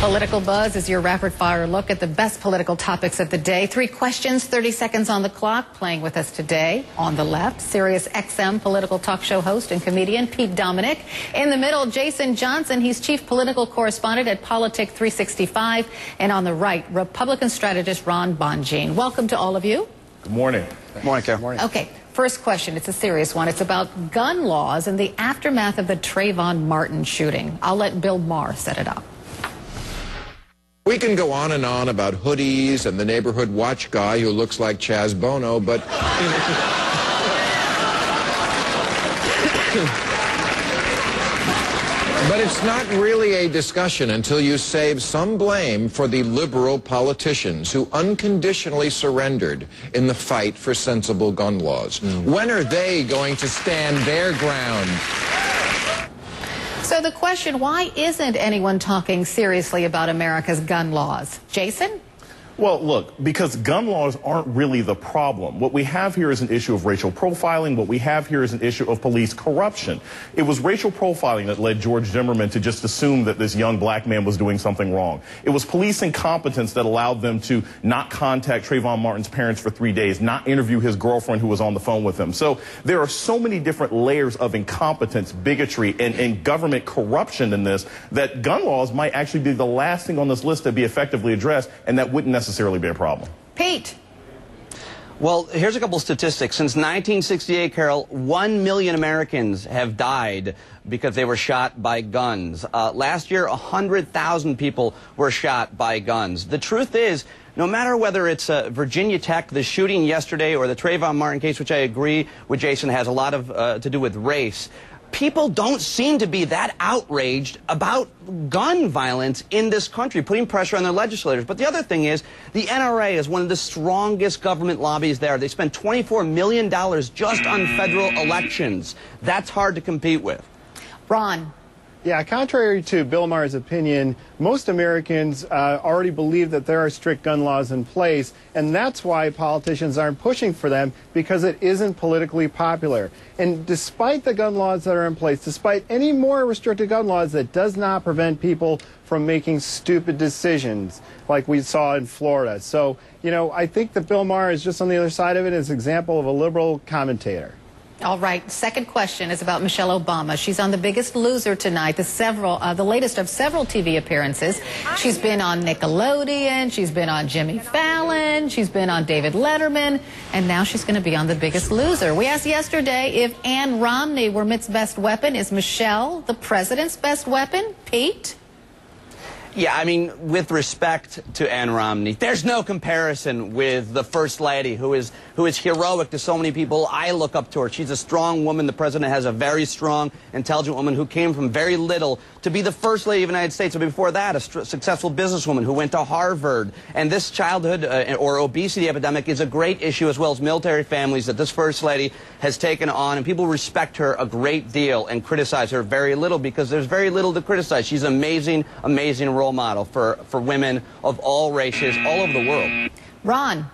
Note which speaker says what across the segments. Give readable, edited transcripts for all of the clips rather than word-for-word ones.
Speaker 1: Political Buzz is your rapid-fire look at the best political topics of the day. 3 questions, 30 seconds on the clock. Playing with us today, on the left, Sirius XM political talk show host and comedian Pete Dominic. In the middle, Jason Johnson. He's chief political correspondent at Politic 365. And on the right, Republican strategist Ron Bonjean. Welcome to all of you.
Speaker 2: Good morning.
Speaker 3: Good morning, Karen. Good morning.
Speaker 1: Okay, first question. It's a serious one. It's about gun laws and the aftermath of the Trayvon Martin shooting. I'll let Bill Maher set it up.
Speaker 4: We can go on and on about hoodies and the neighborhood watch guy who looks like Chaz Bono, but it's not really a discussion until you save some blame for the liberal politicians who unconditionally surrendered in the fight for sensible gun laws. When are they going to stand their ground?
Speaker 1: So the question, why isn't anyone talking seriously about America's gun laws? Jason?
Speaker 2: Well, look, because gun laws aren't really the problem. What we have here is an issue of racial profiling. What we have here is an issue of police corruption. It was racial profiling that led George Zimmerman to just assume that this young black man was doing something wrong. It was police incompetence that allowed them to not contact Trayvon Martin's parents for 3 days, not interview his girlfriend who was on the phone with him. So there are so many different layers of incompetence, bigotry, and government corruption in this that gun laws might actually be the last thing on this list to be effectively addressed, and that wouldn't necessarily be a problem.
Speaker 1: Pete.
Speaker 3: Well, here's a couple of statistics. Since 1968, Carol, 1 million Americans have died because they were shot by guns. Last year, 100,000 people were shot by guns. The truth is, no matter whether it's Virginia Tech, the shooting yesterday, or the Trayvon Martin case, which I agree with Jason has a lot of to do with race, people don't seem to be that outraged about gun violence in this country, putting pressure on their legislators. But the other thing is, the NRA is one of the strongest government lobbies there. They spend $24 million just on federal elections. That's hard to compete with.
Speaker 1: Ron.
Speaker 5: Yeah, contrary to Bill Maher's opinion, most Americans already believe that there are strict gun laws in place, and that's why politicians aren't pushing for them, because it isn't politically popular. And despite the gun laws that are in place, despite any more restricted gun laws, that does not prevent people from making stupid decisions like we saw in Florida. So, you know, I think that Bill Maher is just on the other side of it as an example of a liberal commentator.
Speaker 1: All right, second question is about Michelle Obama. She's on The Biggest Loser tonight, the latest of several TV appearances. She's been on Nickelodeon, she's been on Jimmy Fallon, she's been on David Letterman, and now she's going to be on The Biggest Loser. We asked yesterday if Ann Romney were Mitt's best weapon. Is Michelle the president's best weapon? Pete?
Speaker 3: Yeah, I mean, with respect to Ann Romney, there's no comparison with the First Lady, who is heroic to so many people. I look up to her. She's a strong woman. The president has a very strong, intelligent woman who came from very little to be the First Lady of the United States. And before that, a successful businesswoman who went to Harvard. And this childhood or obesity epidemic is a great issue, as well as military families, that this First Lady has taken on. And people respect her a great deal and criticize her very little, because there's very little to criticize. She's an amazing, amazing role model for women of all races all over the world.
Speaker 1: Ron.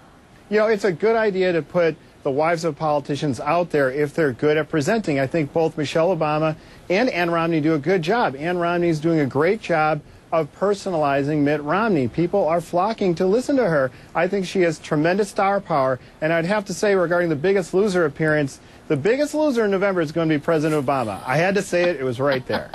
Speaker 5: You know, it's a good idea to put the wives of politicians out there if they're good at presenting. I think both Michelle Obama and Ann Romney do a good job. Ann Romney's doing a great job of personalizing Mitt Romney. People are flocking to listen to her. I think she has tremendous star power. And I'd have to say, regarding the Biggest Loser appearance, the Biggest Loser in November is going to be President Obama. I had to say it. It was right there.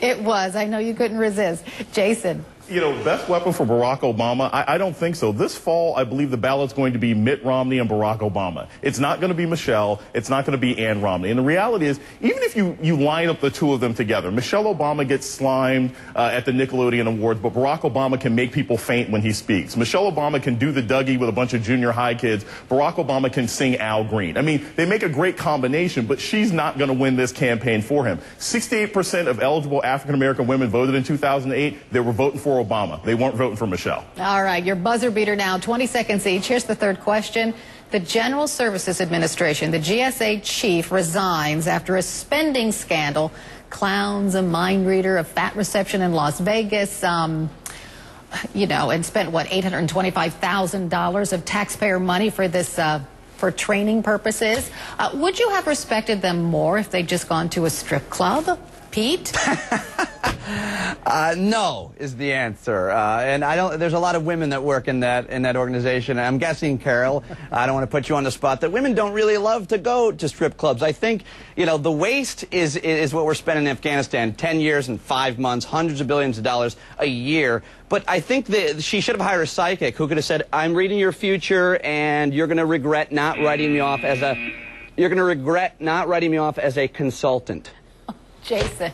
Speaker 1: It was. I know you couldn't resist. Jason.
Speaker 2: You know, best weapon for Barack Obama? I don't think so. This fall, I believe the ballot's going to be Mitt Romney and Barack Obama. It's not going to be Michelle. It's not going to be Ann Romney. And the reality is, even if you line up the two of them together, Michelle Obama gets slimed at the Nickelodeon Awards, but Barack Obama can make people faint when he speaks. Michelle Obama can do the Dougie with a bunch of junior high kids. Barack Obama can sing Al Green. I mean, they make a great combination, but she's not going to win this campaign for him. 68% of eligible African-American women voted in 2008. They were voting for Obama. They weren't voting for Michelle.
Speaker 1: All right, your buzzer beater now, 20 seconds each. Here's the third question. The General Services Administration, the GSA chief, resigns after a spending scandal. Clowns, a mind reader, a fat reception in Las Vegas, you know, and spent, what, $825,000 of taxpayer money for this for training purposes. Would you have respected them more if they'd just gone to a strip club? Pete?
Speaker 3: No is the answer, and I don't. There's a lot of women that work in that organization. I'm guessing, Carol, I don't want to put you on the spot, that women don't really love to go to strip clubs. I think, you know, the waste is what we're spending in Afghanistan. 10 years and 5 months, hundreds of billions of dollars a year. But I think that she should have hired a psychic who could have said, "I'm reading your future, and you're going to regret not writing me off as a consultant."
Speaker 1: Jason.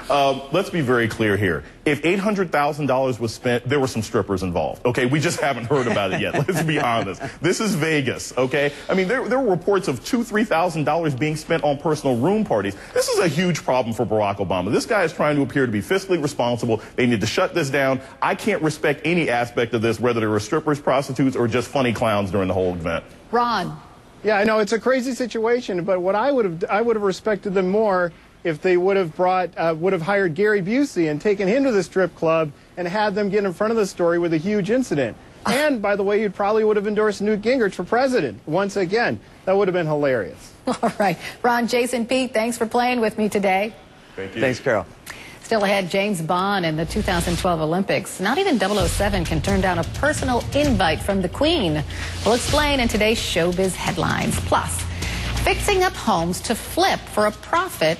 Speaker 2: Let's be very clear here. If $800,000 was spent, there were some strippers involved. Okay, we just haven't heard about it yet. Let's be honest. This is Vegas. Okay, I mean there were reports of $2,000–3,000 being spent on personal room parties. This is a huge problem for Barack Obama. This guy is trying to appear to be fiscally responsible. They need to shut this down. I can't respect any aspect of this, whether they were strippers, prostitutes, or just funny clowns during the whole event.
Speaker 1: Ron.
Speaker 5: Yeah, I know it's a crazy situation, but what I would have respected them more if they would have hired Gary Busey and taken him to the strip club and had them get in front of the story with a huge incident. And, by the way, you probably would have endorsed Newt Gingrich for president once again. That would have been hilarious.
Speaker 1: All right. Ron, Jason, Pete, thanks for playing with me today.
Speaker 2: Thank you.
Speaker 3: Thanks, Carol.
Speaker 1: Still ahead, James Bond in the 2012 Olympics. Not even 007 can turn down a personal invite from the Queen. We'll explain in today's showbiz headlines. Plus, fixing up homes to flip for a profit